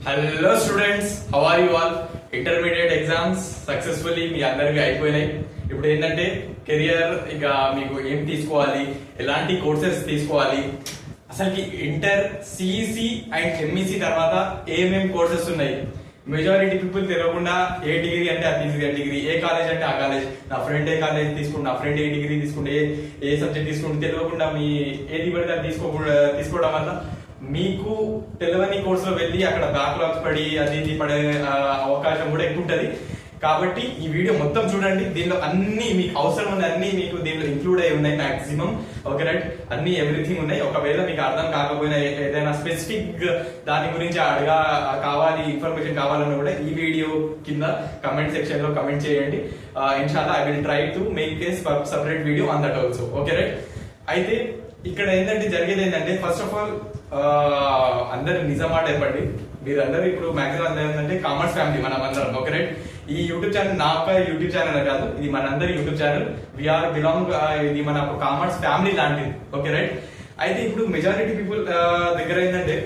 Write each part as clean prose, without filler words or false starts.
Hello students, how are you all? Intermediate exams successfully మీ అందరివి అయిపోయినాయి. ఇప్పుడు ఏంటంటే కెరియర్, ఇక మీకు ఏం తీసుకోవాలి, ఎలాంటి కోర్సెస్ తీసుకోవాలి, అసలుకి ఇంటర్ సిఈసి అండ్ ఎంఈసి తర్వాత ఏమేం కోర్సెస్ ఉన్నాయి. మెజారిటీ పీపుల్ తెలియకుండా ఏ డిగ్రీ అంటే ఆ డిగ్రీ, ఏ కాలేజ్ అంటే ఆ కాలేజ్, నా ఫ్రెండ్ ఏ కాలేజ్ తీసుకుంటే, నా ఫ్రెండ్ ఏ డిగ్రీ తీసుకుంటే, ఏ సబ్జెక్ట్ తీసుకుంటే తెలియకుండా మీ ఏది పడితే అది తీసుకోవడం వల్ల మీకు తెలియని కోర్సులో వెళ్ళి అక్కడ బ్యాక్లాగ్స్ పడి అది ఇది పడే అవకాశం కూడా ఎక్కువ ఉంటుంది. కాబట్టి ఈ వీడియో మొత్తం చూడండి. దీనిలో అన్ని మీకు అవసరం ఉన్న అన్ని మీకు దీనిలో ఇంక్లూడ్ అయి ఉన్నాయి మాక్సిమం. ఓకే రైట్, అన్ని ఎవ్రీథింగ్ ఉన్నాయి. ఒకవేళ మీకు అర్థం కాకపోయినా ఏదైనా స్పెసిఫిక్ దాని గురించి కావాలి, ఇన్ఫర్మేషన్ కావాలన్నా కూడా ఈ వీడియో కింద కమెంట్ సెక్షన్ లో కమెంట్ చేయండి. ఇన్షాల్లా I will try to make a separate video on that also. Okay right. అయితే ఇక్కడ ఏంటంటే జరిగేది ఏంటంటే, ఫస్ట్ ఆఫ్ ఆల్ అందరు నిజమాట చెప్పండి. మీరందరూ ఇప్పుడు మాక్సిమం ఏంటంటే కామర్స్ ఫ్యామిలీ మనం అందరం. Okay right. ఈ యూట్యూబ్ ఛానల్ నా యూట్యూబ్ ఛానల్ కాదు, ఇది మనందరి యూట్యూబ్ ఛానల్. వీఆర్ బిలాంగ్, ఇది మన కామర్స్ ఫ్యామిలీ లాంటిది. Okay right. అయితే ఇప్పుడు మెజారిటీ పీపుల్ దగ్గర ఏంటంటే,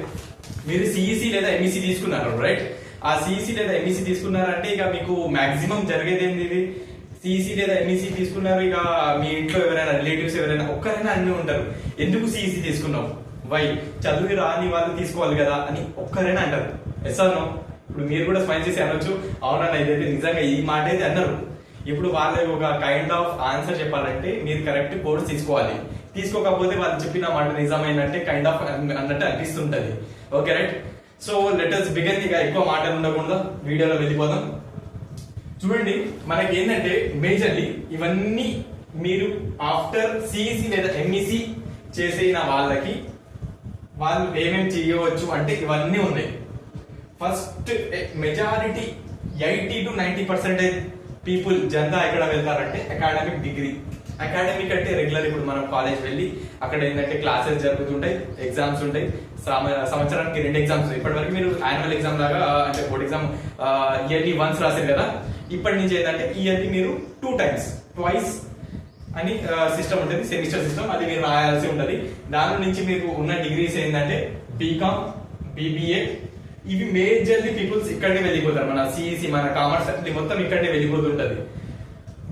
మీరు సిఈసి లేదా ఎంఈసి తీసుకున్నారు రైట్. ఆ సిఈసి లేదా ఎంఈసి తీసుకున్నారంటే ఇక మీకు మాక్సిమం జరిగేది ఏంటి, ఇది సిఈసి లేదా ఎంఈసి తీసుకున్నారు. ఇక మీ ఇంట్లో ఎవరైనా రిలేటివ్స్ ఎవరైనా ఒక్కరైనా అన్ని ఉంటారు, ఎందుకు సిఈసి తీసుకున్నావు, వై, చదువు రాని వాళ్ళు తీసుకోవాలి కదా అని ఒక్కరైనా అంటారు. Yes or no? ఇప్పుడు మీరు కూడా స్మైల్ చేసి అనొచ్చు, అవునన్నా ఇదైతే నిజంగా ఈ మాట అయితే అన్నారు. ఇప్పుడు వాళ్ళకి ఒక కైండ్ ఆఫ్ ఆన్సర్ చెప్పాలంటే మీరు కరెక్ట్ కోర్స్ తీసుకోవాలి. తీసుకోకపోతే వాళ్ళు చెప్పిన మాట నిజమైనట్టే కైండ్ ఆఫ్ అన్నట్టు అనిపిస్తుంటది. Okay right. So let us begin. ఇక ఎక్కువ మాటలు ఉండకుండా వీడియోలో వెళ్ళిపోదాం. చూడండి, మనకి ఏంటంటే మేజర్లీ ఇవన్నీ మీరు ఆఫ్టర్ సిఈసి లేదా ఎంఈసి చేసిన వాళ్ళకి వాళ్ళు ఏమేమి చేయవచ్చు అంటే ఇవన్నీ ఉన్నాయి. First majority 80 to 90% people Janata ఎక్కడ వెళ్తారంటే అకాడమిక్ డిగ్రీ. అకాడమిక్ అంటే రెగ్యులర్ ఇప్పుడు మనం కాలేజ్ వెళ్ళి అక్కడ ఏంటంటే క్లాసెస్ జరుగుతుంటాయి, ఎగ్జామ్స్ ఉంటాయి. సంవత్సరానికి 2 ఎగ్జామ్స్. ఇప్పటి వరకు మీరు యాన్యువల్ ఎగ్జామ్ లాగా అంటే బోర్డ్ ఎగ్జామ్ ఇయర్లీ వన్స్ రాశారు కదా. ఇప్పటి నుంచి ఏంటంటే ఇయర్లీ మీరు 2 times, ట్వైస్ అని సిస్టమ్ ఉంటుంది, సెమిస్టర్ సిస్టమ్. అది మీరు రాయాల్సి ఉంటుంది. దాని నుంచి మీకు ఉన్న డిగ్రీస్ ఏంటంటే బీకామ్, బీబీఏ. ఇవి మేజర్లీ పీపుల్స్ ఇక్కడే వెళ్ళిపోతారు. మన సిఈసి, మన కామర్స్ మొత్తం ఇక్కడే వెళ్ళిపోతుంటది.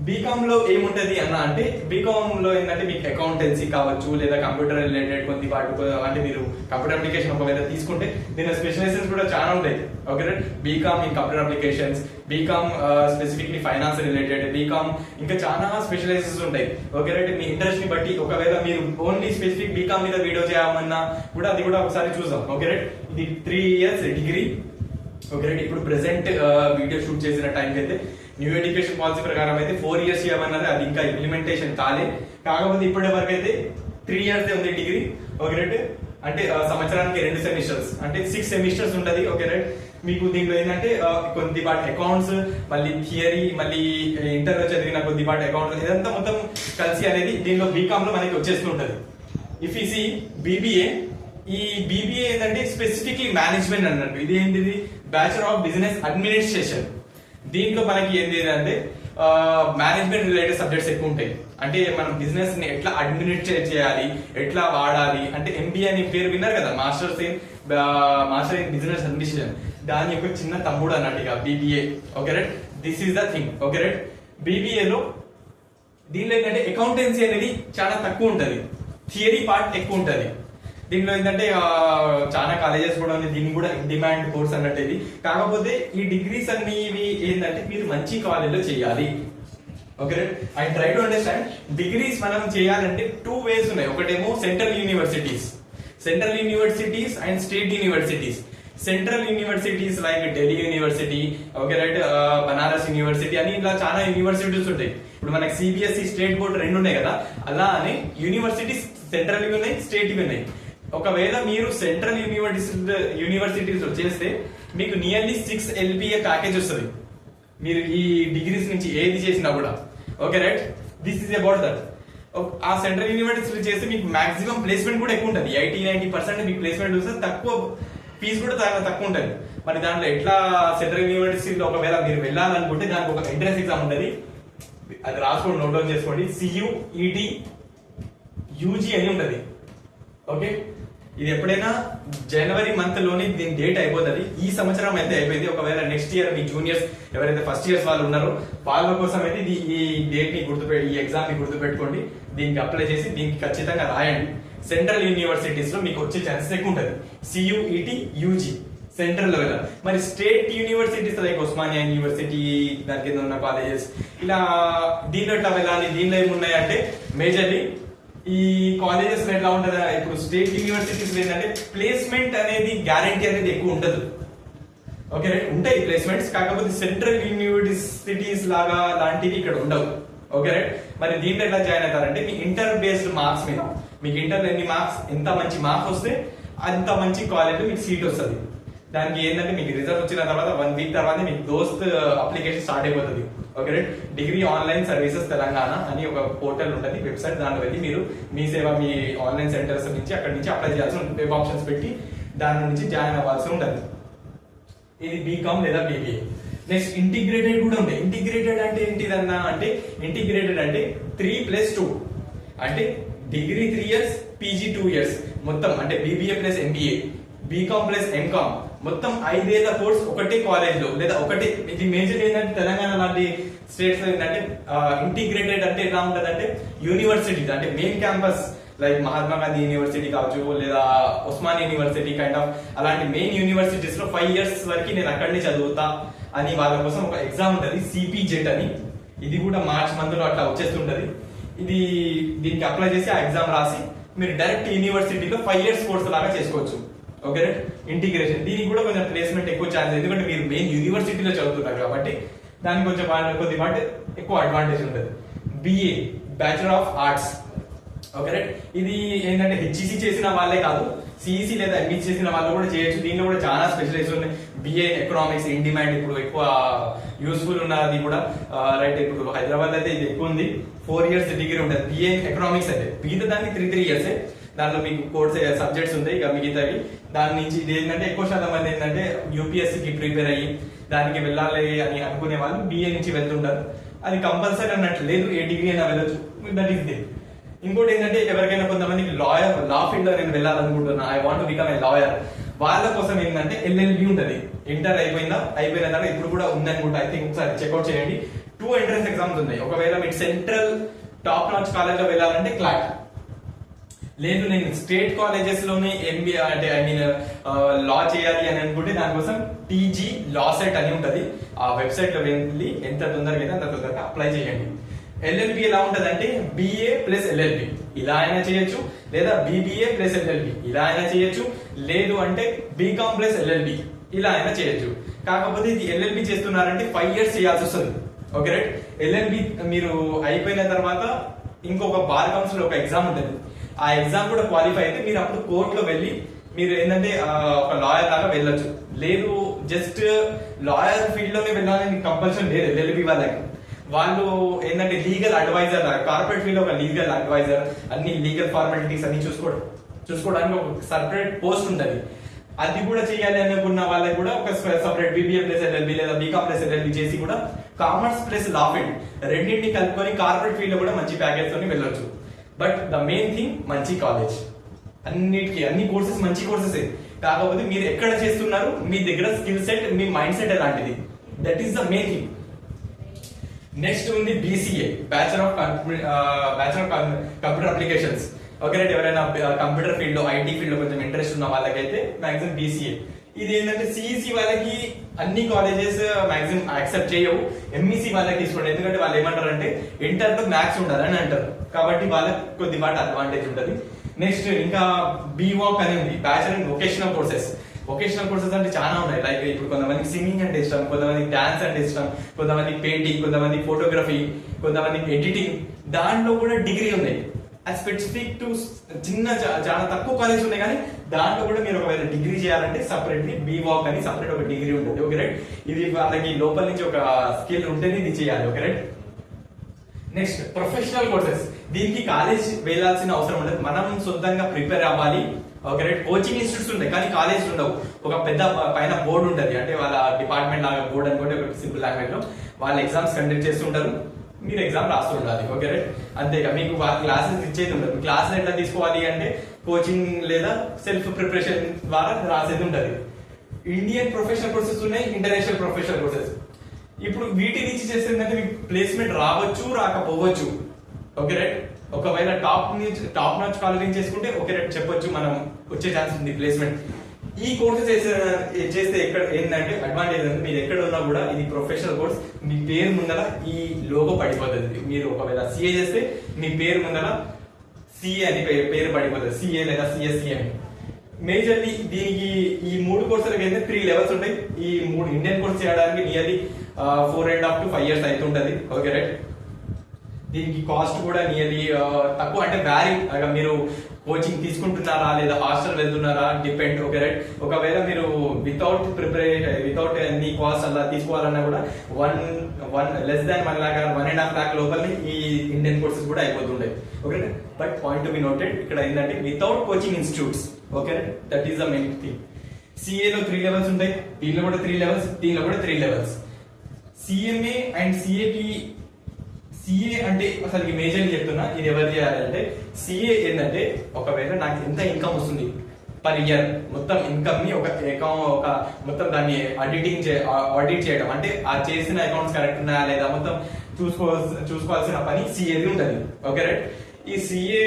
బీకామ్ లో ఏముంటది అన్న అంటే, బీకామ్ లో ఏంటంటే మీకు అకౌంటెన్సీ కావచ్చు, లేదా కంప్యూటర్ రిలేటెడ్ కొన్ని వాటి అంటే మీరు కంప్యూటర్ అప్లికేషన్ ఒకవేళ తీసుకుంటే దీని స్పెషలైజేషన్స్ కూడా చాలా ఉంటాయి. Okay right. BCom in computer applications, BCom specifically finance related, BCom ఇంకా చాలా స్పెషలైజేషన్స్ ఉంటాయి. Okay right. మీ ఇంట్రెస్ట్ ని బట్టి ఒకవేళ మీరు ఓన్లీ స్పెసిఫిక్ బీకామ్ మీద వీడియో చేయమన్నా కూడా అది కూడా ఒకసారి చూద్దాం. Okay right. ఇది 3 years డిగ్రీ. Okay right. ఇప్పుడు ప్రెసెంట్ వీడియో షూట్ చేసిన టైంకి అయితే న్యూ ఎడ్యుకేషన్ పాలసీ ప్రకారం అయితే 4 years చేయమన్నది, అది ఇంకా ఇంప్లిమెంటేషన్ కాకపోతే ఇప్పటి వరకు అయితే 3 years ఉంది డిగ్రీ. Okay right. అంటే సంవత్సరానికి 2 సెమిస్టర్స్ అంటే 6 సెమిస్టర్స్ ఉంటది. Okay right. మీకు దీంట్లో ఏంటంటే కొద్దిపాటి అకౌంట్స్, మళ్ళీ థియరీ, మళ్ళీ ఇంటర్ లో చదివిన కొద్దిపాటి అకౌంట్స్, ఇదంతా మొత్తం కలిసి అనేది దీనిలో బీకామ్ లో మనకి వచ్చేస్తుంటది. ఇఫ్ యు సీ బీబీఏ, ఈ బీబీఏ ఏంటంటే స్పెసిఫిక్లీ మేనేజ్మెంట్ అన్నట్టు. ఇది ఏంటిది, బ్యాచులర్ ఆఫ్ బిజినెస్ అడ్మినిస్ట్రేషన్. దీంట్లో మనకి ఏంటి అంటే మేనేజ్మెంట్ రిలేటెడ్ సబ్జెక్ట్స్ ఎక్కువ ఉంటాయి. అంటే మనం బిజినెస్ ని ఎట్లా అడ్మినిస్ట్రేట్ చేయాలి, ఎట్లా వాడాలి. అంటే ఎంబీఏ అని పేరు విన్నారు కదా, మాస్టర్ ఇన్ బిజినెస్ అడ్మినిస్ట్రేషన్. దాని యొక్క చిన్న తమ్ముడు అన్నట్టుగా BBA. Okay right. This is the thing. Okay right. బీబీఏలో దీనిలో ఏంటంటే అకౌంటెన్సీ అనేది చాలా తక్కువ ఉంటది, థియరీ పార్ట్ ఎక్కువ ఉంటది. దీంట్లో ఏంటంటే చాలా కాలేజెస్ కూడా ఉంది, దీన్ని కూడా డిమాండ్ కోర్స్ అన్నట్టు ఇది. కాకపోతే ఈ డిగ్రీస్ అన్ని ఏంటంటే మీరు మంచి కాలేజ్ లో చేయాలి. Okay right. I try to understand. Degrees మనం చేయాలంటే 2 ways ఉన్నాయి. ఒకటేమో central universities and state universities. Central universities like Delhi university, okay right, Banaras university అని ఇలా చాలా యూనివర్సిటీస్ ఉంటాయి. ఇప్పుడు మనకి సిబిఎస్ఈ, స్టేట్ బోర్డ్ 2 ఉన్నాయి కదా, అలా అని యూనివర్సిటీస్ సెంట్రల్ ఉన్నాయి, స్టేట్ ఉన్నాయి. ఒకవేళ మీరు సెంట్రల్ యూనివర్సిటీస్ చేస్తే మీకు నియర్లీ 6 LPA ప్యాకేజ్ వస్తుంది మీరు ఈ డిగ్రీస్ నుంచి ఏది చేసినా కూడా. Okay right. This is about that. ఆ సెంట్రల్ యూనివర్సిటీ చేస్తే మీకు మాక్సిమం ప్లేస్మెంట్ కూడా ఎక్కువ ఉంటుంది. 80-90% మీకు ప్లేస్మెంట్ వస్తే తక్కువ, ఫీజు కూడా తక్కువ ఉంటుంది. మరి దాంట్లో ఎట్లా సెంట్రల్ యూనివర్సిటీలో ఒకవేళ మీరు వెళ్ళాలనుకుంటే దానికి ఒక ఎంట్రన్స్ ఎగ్జామ్ ఉంటుంది, అది రాసుకోండి, నోట్ డౌన్ చేసుకోండి. CUET UG అని ఉంటుంది. ఓకే. ఇది ఎప్పుడైనా జనవరి మంత్ లోనే దీని డేట్ అయిపోతుంది. ఈ సంవత్సరం అయితే అయిపోయింది. ఒకవేళ నెక్స్ట్ ఇయర్ మీ జూనియర్స్ ఎవరైతే ఫస్ట్ ఇయర్స్ వాళ్ళు ఉన్నారో వాళ్ళ కోసం అయితే ఇది ఈ డేట్ ని ఈ ఎగ్జామ్ ని గుర్తుపెట్టుకోండి. దీనికి అప్లై చేసి దీనికి ఖచ్చితంగా రాయండి. సెంట్రల్ యూనివర్సిటీస్ లో మీకు వచ్చే ఛాన్సెస్ ఎక్కువ ఉంటుంది. CUET UG central level. మరి state universities like Osmania university దాని కింద ఉన్న కాలేజెస్ ఇలా దీనిలో ఎట్లా వెళ్ళాలి, దీనిలో ఏమున్నాయంటే మేజర్లీ ఈ కాలేజెస్ ఎట్లా ఉంటుందా, ఇప్పుడు స్టేట్ యూనివర్సిటీస్ ఏంటంటే ప్లేస్మెంట్ అనేది గ్యారంటీ అనేది ఎక్కువ ఉండదు. ఓకే రైట్, ఉంటాయి ప్లేస్మెంట్స్, కాకపోతే సెంట్రల్ యూనివర్సిటీస్ లాగా లాంటివి ఇక్కడ ఉండవు. Okay right. మరి దీంట్లో ఎట్లా జాయిన్ అవుతారంటే మీ ఇంటర్ బేస్డ్ మార్క్స్ మీద, మీకు ఇంటర్ ఎన్ని మార్క్స్, ఎంత మంచి మార్క్స్ వస్తే అంత మంచి కాలేజ్ మీకు సీట్ వస్తుంది. దానికి ఏంటంటే మీకు రిజల్ట్ వచ్చిన తర్వాత 1 వీక్ తర్వాత మీకు దోస్త్ అప్లికేషన్ స్టార్ట్ అయిపోతుంది. Okay right. Degree online services Telangana అని ఒక పోర్టల్ ఉంటుంది, వెబ్సైట్. దాంట్లో వెళ్ళి మీరు మీ సేవ మీ ఆన్లైన్ సెంటర్స్ నుంచి అక్కడ నుంచి అప్లై చేయాల్సి ఉంటుంది. వెబ్ ఆప్షన్స్ పెట్టి దాని నుంచి జాయిన్ అవ్వాల్సి ఉంటుంది. ఇది బీకామ్ లేదా బీబీఏ. నెక్స్ట్ ఇంటిగ్రేటెడ్ కూడా ఉంటాయి. ఇంటిగ్రేటెడ్ అంటే ఏంటిదన్నా అంటే ఇంటిగ్రేటెడ్ అంటే 3+2 అంటే డిగ్రీ 3 years, పీజీ 2 years మొత్తం అంటే BBA plus MBA, BCom plus MCom మొత్తం 5 ఏళ్ల కోర్స్ ఒకటే కాలేజ్ లో లేదా ఒకటే. ఇది మేజర్ ఏంటంటే తెలంగాణ లాంటి స్టేట్స్ లో ఏంటంటే ఇంటిగ్రేటెడ్ అంటే ఎలా ఉంటది అంటే యూనివర్సిటీ అంటే main campus like Mahatma Gandhi university కావచ్చు లేదా ఉస్మానియా యూనివర్సిటీ కైండ్ ఆఫ్ అలాంటి మెయిన్ యూనివర్సిటీస్ లో 5 years వరకు నేను అక్కడనే చదువుతా అని వాళ్ళ కోసం ఒక ఎగ్జామ్ ఉంటుంది సిపిజెట్ అని. ఇది కూడా మార్చ్ మంత్ లో అట్లా వచ్చేస్తుంటది. ఇది దీనికి అప్లై చేసి ఆ ఎగ్జామ్ రాసి మీరు డైరెక్ట్ యూనివర్సిటీలో 5 years కోర్స్ లాగా చేసుకోవచ్చు. Okay integration. దీనికి కూడా కొంచెం ప్లేస్మెంట్ ఎక్కువ ఛాన్స్, ఎందుకంటే మీరు మెయిన్ యూనివర్సిటీలో చదువుతున్నారు కాబట్టి దానికి కొంచెం కొద్దిపాటు ఎక్కువ అడ్వాంటేజ్ ఉంటుంది. BA bachelor of arts. Okay right. ఇది ఏంటంటే హెచ్ఈసి చేసిన వాళ్ళే కాదు, సిఈసి లేదా ఎంఈసి చేసిన వాళ్ళు కూడా చేయొచ్చు. దీనిలో కూడా చాలా స్పెషలైజ్ ఉన్నాయి. బిఏ ఎకనామిక్స్ ఇన్ డిమాండ్, ఇప్పుడు ఎక్కువ యూస్ఫుల్ ఉన్నది కూడా రైట్. ఇప్పుడు హైదరాబాద్ అయితే ఇది ఎక్కువ ఉంది. 4 years డిగ్రీ ఉంటుంది బిఏ ఎకనామిక్స్ అయితే. మిగతా దానికి 3 years. దాంట్లో మీకు కోర్స్ సబ్జెక్ట్స్ ఉంటాయి. ఇక మిగతావి దాని నుంచి ఇది ఏంటంటే ఎక్కువ శాతం మంది ఏంటంటే యూపీఎస్సీకి ప్రిపేర్ అయ్యి దానికి వెళ్ళాలి అని అనుకునే వాళ్ళు బిఏ నుంచి వెళ్తుంటారు. అది కంపల్సరీ అన్నట్టు లేదు, ఏ డిగ్రీ అయినా వెళ్ళొచ్చు. That is the. ఇంకోటి ఏంటంటే ఎవరికైనా కొంతమందికి లా ఫీల్డ్ లో నేను వెళ్ళాలనుకుంటున్నా, I want become a lawyer, వాళ్ళ కోసం ఏంటంటే ఎల్ఎల్బి ఉంటది. ఇంటర్ అయిపోయిన తర్వాత ఇప్పుడు కూడా ఉందనుకుంటా. ఐ థింక్ ఒకసారి చెక్అౌట్ చేయండి. 2 ఎంట్రన్స్ ఎగ్జామ్స్ ఉన్నాయి. ఒకవేళ మీరు సెంట్రల్ టాప్ నాచ్ కాలేజ్ లో వెళ్ళాలంటే క్లాట్, లేదు నేను స్టేట్ కాలేజెస్ లోనే ఎంబీఏ అంటే ఐ మీన్ లా చేయాలి అని అనుకుంటే దానికోసం టీజీ లా సెట్ అని ఉంటది. ఆ వెబ్సైట్ లో వెళ్ళి ఎంత తొందరగా అయితే అంత తొందరగా అప్లై చేయండి. ఎల్ఎల్బి ఎలా ఉంటది అంటే బిఏ ప్లస్ ఎల్ఎల్బి ఇలా అయినా చేయొచ్చు, లేదా బీబీఏ ప్లస్ ఎల్ఎల్బి ఇలా అయినా చేయొచ్చు, లేదు అంటే బీకామ్ ప్లస్ ఎల్ఎల్బి ఇలా అయినా చేయొచ్చు. కాకపోతే ఇది ఎల్ఎల్బి చేస్తున్నారంటే 5 years చేయాల్సి వస్తుంది. Okay right. ఎల్ఎల్బి మీరు అయిపోయిన తర్వాత ఇంకొక బార్ కౌన్సిల్ ఒక ఎగ్జామ్ ఉంటుంది. ఆ ఎగ్జామ్ కూడా క్వాలిఫై అయితే మీరు అప్పుడు కోర్టులో వెళ్ళి మీరు ఏంటంటే ఒక లాయర్ లాగా వెళ్ళొచ్చు. లేదు జస్ట్ లాయర్ ఫీల్డ్ లోనే వెళ్ళాలని కంపల్సరీ లేదు ఎల్ఎల్బి వాళ్ళకి. వాళ్ళు ఏంటంటే లీగల్ అడ్వైజర్ లాగా, కార్పొరేట్ ఫీల్డ్ ఒక లీగల్ అడ్వైజర్, అన్ని లీగల్ ఫార్మాలిటీస్ అన్ని చూసుకోవడానికి ఒక సపరేట్ పోస్ట్ ఉంటుంది. అది కూడా చేయాలి అనుకున్న వాళ్ళకి కూడా ఒక సపరేట్ బీబీఏ ప్లస్ ఎల్ఎల్బి లేదా బీకామ్ ప్లస్ ఎల్ఎల్బి చేసి కూడా కామర్స్ ప్లస్ లా ఫీల్డ్ రెండింటిని కలుపుకొని కార్పొరేట్ ఫీల్డ్ లో కూడా మంచి ప్యాకేజ్ తోని వెళ్ళొచ్చు. బట్ ద మెయిన్ థింగ్ మంచి కాలేజ్. అన్ని కోర్సెస్ మంచి కోర్సెస్, కాకపోతే మీరు ఎక్కడ చేస్తున్నారు, మీ దగ్గర స్కిల్ సెట్, మీ మైండ్ సెట్ ఎలాంటిది, that is the main thing. Next ఉంది BCA bachelor of computer applications. Okay right. ఎవరైనా కంప్యూటర్ ఫీల్డ్ లో ఐటీ ఫీల్డ్ లో కొంచెం ఇంట్రెస్ట్ ఉన్న వాళ్ళకైతే మాక్సిమం బీసీఏ. ఇది ఏంటంటే సిఈసి వాళ్ళకి అన్ని కాలేజెస్ మాక్సిమం యాక్సెప్ట్ చేయవు. ఎంఈసి వాళ్ళకి తీసుకోండి, ఎందుకంటే వాళ్ళు ఏమంటారంటే ఇంటర్ లో మ్యాథ్స్ ఉండాలని అంటారు, కాబట్టి వాళ్ళకి కొద్దిపాటు అడ్వాంటేజ్ ఉంటుంది. నెక్స్ట్ ఇంకా బీవాక్ అని ఉంది, bachelor in vocational courses. Vocational courses అంటే చాలా ఉన్నాయి. లైక్ ఇప్పుడు కొంతమందికి సింగింగ్ అంటే ఇష్టం, కొంతమందికి డాన్స్ అంటే ఇష్టం, కొంతమందికి పెయింటింగ్, కొంతమందికి ఫోటోగ్రఫీ, కొంతమందికి ఎడిటింగ్. దాంట్లో కూడా డిగ్రీ ఉన్నాయి. స్పెసిఫిక్ టు చాలా తక్కువ కాలేజ్ ఉన్నాయి, కానీ దాంట్లో కూడా మీరు ఒకవేళ డిగ్రీ చేయాలంటే సపరేట్లీ బీవాక్ అని సపరేట్ ఒక డిగ్రీ ఉంటుంది. Okay right. ఇది వాళ్ళకి లోపల నుంచి ఒక స్కిల్ ఉంటేనే ఇది చేయాలి. Okay right. Next professional courses. దీనికి కాలేజ్ వెళ్ళాల్సిన అవసరం ఉండదు, మనం సొంతంగా ప్రిపేర్ అవ్వాలి. Okay right. కోచింగ్ ఇన్స్టిట్యూట్స్ ఉంటాయి కానీ కాలేజ్ ఉండవు. ఒక పెద్ద పైన బోర్డు ఉంటుంది, అంటే వాళ్ళ డిపార్ట్మెంట్ లాగా బోర్డు అనుకోండి, ఒక సింపుల్ లాంగ్వేజ్ లో వాళ్ళ ఎగ్జామ్స్ కండక్ట్ చేస్తుంటారు. మీరు ఎగ్జామ్ రాస్తూ ఉండాలి. ఓకే రైట్, అంతేగా మీకు క్లాసెస్ ఇచ్చేది ఉండదు. క్లాసెస్ ఎట్లా తీసుకోవాలి అంటే కోచింగ్ లేదా సెల్ఫ్ ప్రిపరేషన్ ద్వారా రాసేది ఉంటుంది. ఇండియన్ ప్రొఫెషనల్ కోర్సెస్ ఉన్నాయి, ఇంటర్నేషనల్ ప్రొఫెషనల్ కోర్సెస్. ఇప్పుడు వీటి నుంచి చేసేందంటే మీకు ప్లేస్మెంట్ రావచ్చు, రాకపోవచ్చు. ఓకే రైట్, ఒకవేళ టాప్ నాచ్ కాలేజ్ నుంచి చేసుకుంటే ఓకే రైట్ చెప్పొచ్చు, మనం వచ్చే ఛాన్స్ ఉంది ప్లేస్మెంట్. ఈ కోర్సెస్ చేస్తే ఎక్కడ ఏంటంటే అడ్వాంటేజ్ అంటే మీరు ఎక్కడ ఉన్నా కూడా ఇది ప్రొఫెషనల్ కోర్స్, మీ పేరు ముందర ఈ లోగో పడిపోతుంది. మీరు ఒకవేళ సిఏ చేస్తే మీ పేరు ముందర సిఏ అని పేరు పడిపోతుంది, సిఏ లేదా సిఎస్సి అని. మేజర్లీ దీనికి ఈ 3 కోర్సులకి అయితే 3 లెవెల్స్ ఉంటాయి. ఈ 3 ఇండియన్ కోర్స్ చేయడానికి నియర్లీ 4.5 to 5 years అవుతుంటది. ఓకే రైట్, దీనికి కాస్ట్ కూడా నియర్లీ తక్కువ, అంటే వ్యారీ మీరు కోచింగ్ తీసుకుంటున్నారా లేదా హాస్టల్ వెళ్తున్నారా డిపెండ్. ఓకే రైట్, ఒకవేళ మీరు వితౌట్ ఎనీ కాస్ట్ అలా తీసుకోవాలన్నా కూడా less than 1 lakh or 1.5 lakh లోపల ఈ ఇండియన్ కోర్సెస్ కూడా అయిపోతుంటాయి. Okay, but point to be noted ఇక్కడ ఏంటంటే without coaching institutes. Okay, that is the main thing. సిఏలో 3 levels ఉంటాయి, దీనిలో కూడా 3 levels, దీనిలో కూడా 3 levels. సిఎంఏ అండ్ సిఏ అంటే అసలు మేజర్ చెప్తున్నా, ఇది ఎవరు చేయాలంటే సిఏ ఏంటంటే ఒకవేళ నాకు ఎంత ఇన్కమ్ వస్తుంది పర్ ఇయర్, మొత్తం ఇన్కమ్ ని ఒక మొత్తం దాన్ని ఆడిట్ చేయడం, అంటే ఆ చేసిన అకౌంట్స్ కరెక్ట్ ఉన్నాయా లేదా మొత్తం చూసుకోవాల్సిన పని సిఏది ఉంటుంది. ఓకే రైట్, ఈ సిఏ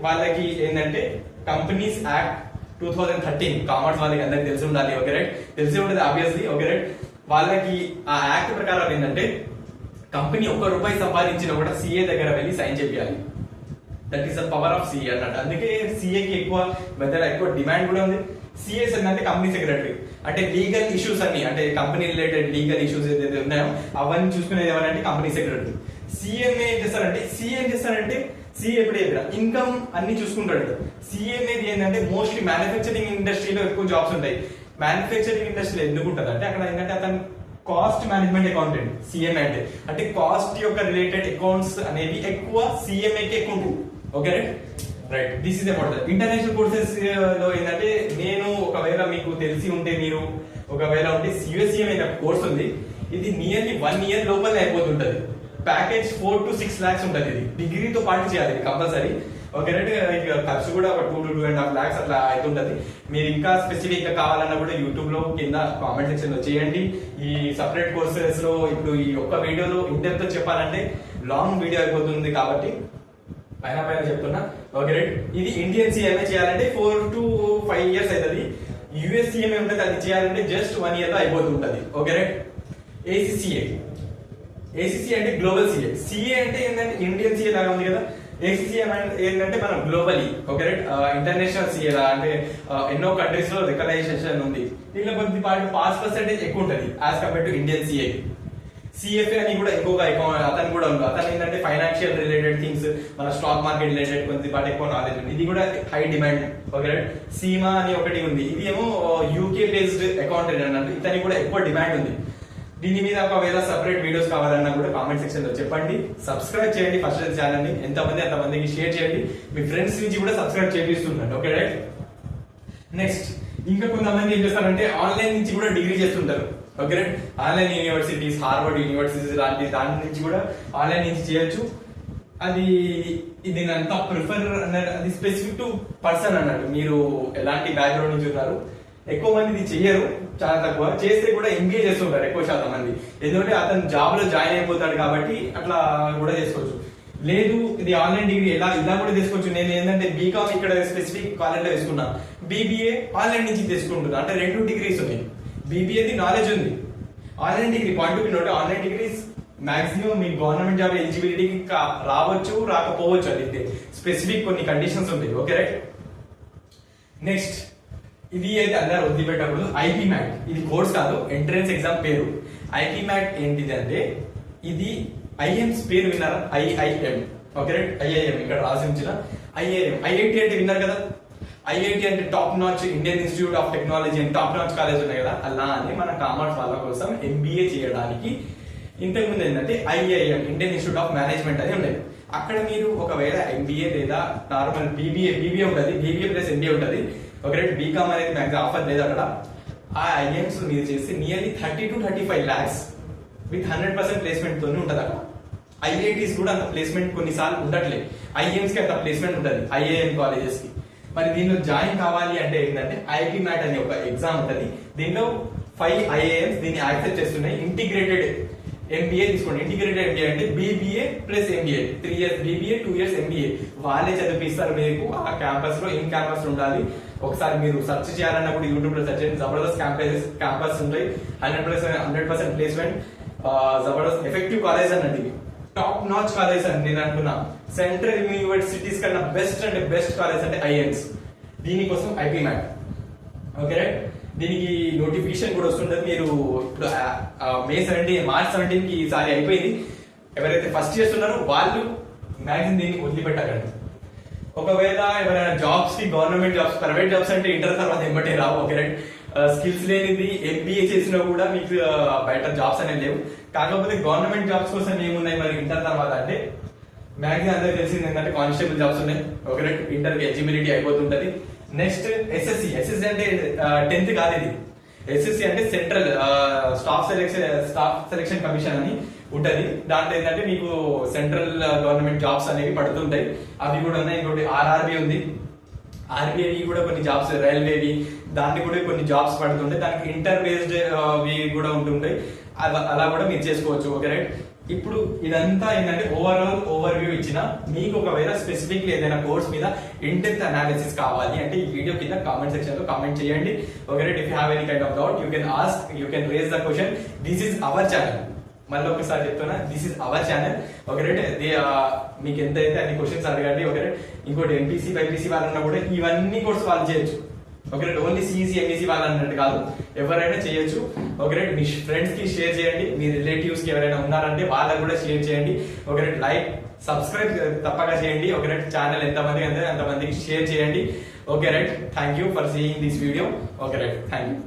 వాళ్ళకి ఏంటంటే కంపెనీస్ యాక్ట్ 2013 కామర్స్ వాళ్ళకి అందరికి తెలిసి ఉండాలి. ఓకే రైట్, తెలిసి ఉంటుంది ఆబ్వియస్లీ. ఓకే రైట్, వాళ్ళకి ఆ యాక్ట్ ప్రకారం ఏంటంటే కంపెనీ ₹1 సంపాదించినా కూడా సిఏ దగ్గర వెళ్ళి సైన్ చేయాలి. That is the power of CA అన్నట్టు. అందుకే సిఏకి ఎక్కువ డిమాండ్ కూడా ఉంది. సిఎస్ అంటే కంపెనీ సెక్రటరీ, అంటే లీగల్ ఇష్యూస్ అన్ని, అంటే కంపెనీ రిలేటెడ్ లీగల్ ఇష్యూస్ ఏదైతే ఉన్నాయో అవన్నీ చూసుకునేది ఎవరంటే కంపెనీ సెక్రటరీ. సిఎంఏ ఏం చేస్తారంటే సిఏ ఎప్పుడే ఇన్కమ్ అన్ని చూసుకుంటాడు. సిఎంఏ ఏంటంటే మోస్ట్లీ మ్యానుఫ్యాక్చరింగ్ ఇండస్ట్రీలో ఎక్కువ జాబ్స్ ఉంటాయి. మ్యానుఫ్యాక్చరింగ్ ఇండస్ట్రీలో ఎందుకు ఉంటుంది అంటే అక్కడ ఏంటంటే అతను కాస్ట్ మేనేజ్మెంట్ అకౌంటెంట్. సిఎంఏ అంటే కాస్ట్ యొక్క రిలేటెడ్ అకౌంట్స్ అనేవి ఎక్కువ సిఎంఏకి ఎక్కువ ఉంటుంది. Okay right, this is about that. International courses లో ఏంటంటే నేను ఒకవేళ మీకు తెలిసి ఉంటే మీరు ఒకవేళ ఉంటే యుఎస్సిఎం అనే కోర్స్ ఉంది. ఇది నియర్లీ 1 year లోపలనే అయిపోతుంటది. ప్యాకేజ్ 4 to 6 lakhs ఉంటుంది. ఇది డిగ్రీతో పాటు చేయాలి కంపల్సరీ. ఓకే రైట్, ఖర్చు కూడా ఒక 2 to 2.5 lakhs అట్లా అవుతుంటది. మీరు ఇంకా స్పెసిఫిక్ గా కావాలన్నా కూడా యూట్యూబ్ లో కింద కామెంట్ సెక్షన్ లో చేయండి. ఈ సపరేట్ కోర్సెస్ లో ఇప్పుడు ఈ ఒక్క వీడియోలో ఇంటర్తో చెప్పాలంటే లాంగ్ వీడియో అయిపోతుంది కాబట్టి పైన చెప్తున్నా. ఓకే రైట్, ఇది ఇండియన్ సిఎంఏ చేయాలంటే 4 to 5 years అవుతుంది. యుఎస్ సిఎంఏ ఉంటుంది, అది చేయాలంటే జస్ట్ 1 year లో అయిపోతుంటది. ఓకే రైట్, ఏసీసీఏ అంటే గ్లోబల్ సిఏ. సిఏ అంటే ఏంటంటే ఇండియన్ సిఏ లాగా ఉంది కదా. ఏసీసీఏ ఏంటంటే మనం globally. Okay right, international CA లా అంటే ఎన్నో కంట్రీస్ లో రికగ్నైజేషన్ ఉంది. దీనిలో కొద్ది పాస్ పర్సెంటేజ్ ఎక్కువ ఉంటుంది as compare to Indian CA. CFA అని కూడా ఎక్కువగా అతను కూడా ఉంది. అతను ఏంటంటే ఫైనాన్షియల్ రిలేటెడ్ థింగ్స్, మన స్టాక్ మార్కెట్ రిలేటెడ్ కొద్దిపాటి ఎక్కువ నాలెడ్జ్ ఉంది. ఇది కూడా high demand. Okay right, Seema అని ఒకటి ఉంది, ఇది ఏమో యూకే బేస్డ్ అకౌంటెంట్ అన్నట్టు, ఇతనికి కూడా ఎక్కువ డిమాండ్ ఉంది. దీని మీద ఒకవేళ సపరేట్ వీడియోస్ కావాలన్నా కూడా కామెంట్ సెక్షన్ లో చెప్పండి. సబ్స్క్రైబ్ చేయండి ఫస్ట్ ఛానల్ ని, ఎంతమంది అంతమందికి షేర్ చేయండి. మీ ఫ్రెండ్స్ నుంచి కూడా సబ్స్క్రైబ్ చేపిస్తున్నాను. ఓకే రైట్, నెక్స్ట్ ఇంకా కొంతమంది ఏం చేస్తారంటే ఆన్లైన్ నుంచి కూడా డిగ్రీ చేస్తుంటారు. Okay right, online universities, Harvard universities లాంటి దాని నుంచి కూడా ఆన్లైన్ నుంచి చేయొచ్చు. అది ఇది అంతా ప్రిఫర్ అన్నట్టు, అది స్పెసిఫిక్ టు పర్సన్ అన్నట్టు. మీరు ఎలాంటి బ్యాక్గ్రౌండ్ నుంచి ఉన్నారు, ఎక్కువ మంది ఇది చెయ్యరు, చాలా తక్కువ. చేస్తే కూడా ఎంబీఏ చేస్తుంటారు ఎక్కువ శాతం మంది, ఎందుకంటే అతను జాబ్ లో జాయిన్ అయిపోతాడు కాబట్టి అట్లా కూడా చేసుకోవచ్చు. లేదు ఇది ఆన్లైన్ డిగ్రీ ఇలా కూడా తీసుకోవచ్చు. నేను ఏంటంటే బీకామ్ ఇక్కడ స్పెసిఫిక్ కాలేజ్ లో తీసుకున్నా, బీబీఏ ఆన్లైన్ నుంచి తీసుకుంటున్నా, అంటే 2 degrees ఉన్నాయి. బీబీఏది నాలెడ్జ్ ఉంది, online degree point of view online degrees maximum మీ గవర్నమెంట్ జాబ్ ఎలిజిబిలిటీకి రావచ్చు, రాకపోవచ్చు. అది స్పెసిఫిక్ కొన్ని కండిషన్స్ ఉంటాయి. ఓకే రైట్, నెక్స్ట్ ఇది అయితే అందరు వదిలిపెట్టకూడదు. ఐపీ మ్యాట్, ఇది కోర్స్ కాదు, ఎంట్రన్స్ ఎగ్జామ్ పేరు. ఐపీ మ్యాట్ ఏంటిది అంటే ఇది ఐఎమ్స్ పేరు విన్నారా? ఐఐఎం. ఓకే రైట్, ఐఐఎం ఇక్కడ రాసి ఉంచిన ఐఐఎం. ఐఐటి అంటే విన్నారు కదా, ఐఐటి అంటే top notch Indian institute of technology అని టాప్ నాచ్ కాలేజ్ ఉన్నాయి కదా, అలా అని మన కామర్స్ వాళ్ళ కోసం ఎంబీఏ చేయడానికి ఇంతకుముందు ఏంటంటే IIM Indian institute of management అని ఉండేది. అక్కడ మీరు ఒకవేళ ఎంబీఏ లేదా నార్మల్ బీబీఏ ఉంటుంది, బీబీఏ ప్లస్ ఎంబీఏ ఉంటుంది. ఒక రేట్ బీకామ్ అనేది మ్యాక్సిమం ఆఫర్ లేదు అక్కడ. ఆ ఐఎమ్స్ మీరు చేసి nearly 30 to 35 lakhs with 100% placement తోనే ఉంటుంది అక్కడ. ఐఐటీస్ కూడా అంత ప్లేస్మెంట్ కొన్నిసార్లు ఉండట్లేదు, ఐఏఎంస్ కి అంత ప్లేస్మెంట్ ఉంటుంది, ఐఏఎం కాలేజెస్ కి. మరి దీనిలో జాయిన్ కావాలి అంటే ఏంటంటే ఐఐటి మ్యాట్ అనే ఒక ఎగ్జామ్ ఉంటుంది. దీనిలో 5 ఐఏఎంస్ దీన్ని యాక్సెప్ట్ చేస్తున్నాయి. ఇంటిగ్రేటెడ్ ఎంబీఏ తీసుకోండి. ఇంటిగ్రేటెడ్ ఎంబీఏ అంటే BBA plus MBA, 3 years BBA 2 years MBA. వాళ్ళే చదివిస్తారు మీకు ఆ క్యాంపస్ లో. ఇన్ క్యాంపస్ ఉండాలి. ఒకసారి మీరు సెర్చ్ చేయాలన్నప్పుడు యూట్యూబ్ లో సెర్చ్ చేయండి. జబర్దస్త్ క్యాంపస్ ఉంటాయి, 100% ప్లేస్మెంట్. జబర్దస్త్ ఎఫెక్టివ్ కాలేజ్ అన్నది, టాప్ నాచ్ కాలేజ్ అని నేను అంటున్నా. సెంట్రల్ యూనివర్సిటీస్ కన్నా బెస్ట్ అంటే బెస్ట్ కాలేజ్ అంటే ఐఎన్స్. దీనికోసం ఐపీ మ్యాట్. Okay right. దీనికి నోటిఫికేషన్ కూడా వస్తుంటది. మీరు ఇప్పుడు మార్చ్ 17 కి ఈసారి అయిపోయింది. ఎవరైతే ఫస్ట్ ఇయర్స్ ఉన్నారో వాళ్ళు మ్యాక్సిమం దీన్ని వదిలిపెట్టకండి. ఒకవేళ ఎవరైనా జాబ్స్ కి, గవర్నమెంట్ జాబ్స్, ప్రైవేట్ జాబ్స్ అంటే ఇంటర్ తర్వాత ఎంబటే రావు. Okay right. స్కిల్స్ లేనిది ఎంబీఏ చేసినా కూడా మీకు బయట జాబ్స్ అనేవి లేవు. కాకపోతే గవర్నమెంట్ జాబ్స్ కోసం ఏమున్నాయి మరి ఇంటర్ తర్వాత అంటే మ్యాక్సిమం అందరికి తెలిసింది ఏంటంటే కానిస్టేబుల్ జాబ్స్ ఉన్నాయి. Okay right. ఇంటర్ ఎలిజిబిలిటీ అయిపోతుంటది. Next SSC. ఎస్ఎస్సి అంటే 10th కాదు ఇది. ఎస్ఎస్సి అంటే సెంట్రల్ స్టాఫ్ సెలెక్షన్ కమిషన్ అని ఉంటది. దాంట్లో ఏంటంటే మీకు సెంట్రల్ గవర్నమెంట్ జాబ్స్ అనేవి పడుతుంటాయి. అవి కూడా ఉన్నాయి. ఇంకోటి ఆర్ఆర్బి ఉంది. ఆర్బీఐ కూడా కొన్ని జాబ్స్, రైల్వేవి దానికి కూడా కొన్ని జాబ్స్ పడుతుంటాయి. దానికి ఇంటర్ బేస్డ్ కూడా ఉంటుంటాయి. అలా కూడా మీరు చేసుకోవచ్చు. Okay right. ఇప్పుడు ఇదంతా ఏంటంటే ఓవరాల్ ఓవర్ వ్యూ ఇచ్చిన. మీకు ఒకవేళ స్పెసిఫిక్ ఏదైనా కోర్స్ మీద ఇన్ డెప్త్ అనాలిసిస్ కావాలి అంటే ఈ వీడియో కింద కామెంట్ సెక్షన్ లో కామెంట్ చేయండి. Okay right. If you have any kind of doubt you can ask, you can raise the question. This is our channel. మళ్ళీ ఒకసారి చెప్తున్నా, this is our channel. Okay right. మీకు ఎంత అయితే అన్ని క్వశ్చన్స్ అడగండి. Okay right. ఇంకోటి ఎంపీసీ బైపీసీ వాళ్ళన్నా కూడా ఇవన్నీ కోర్స్ వాళ్ళు చేయొచ్చు. Okay right. Only CEC MEC వాళ్ళు అన్నట్టు కాదు, ఎవరైనా చేయొచ్చు. Okay right. మీ ఫ్రెండ్స్ కి షేర్ చేయండి. మీ రిలేటివ్స్ కి ఎవరైనా ఉన్నారంటే వాళ్ళకి కూడా షేర్ చేయండి. Okay right. లైక్, సబ్స్క్రైబ్ తప్పగా చేయండి. Okay right. ఛానల్ ఎంతమంది అంటే అంతమందికి షేర్ చేయండి. Okay right. Thank you for seeing this video. Okay right. Thank you.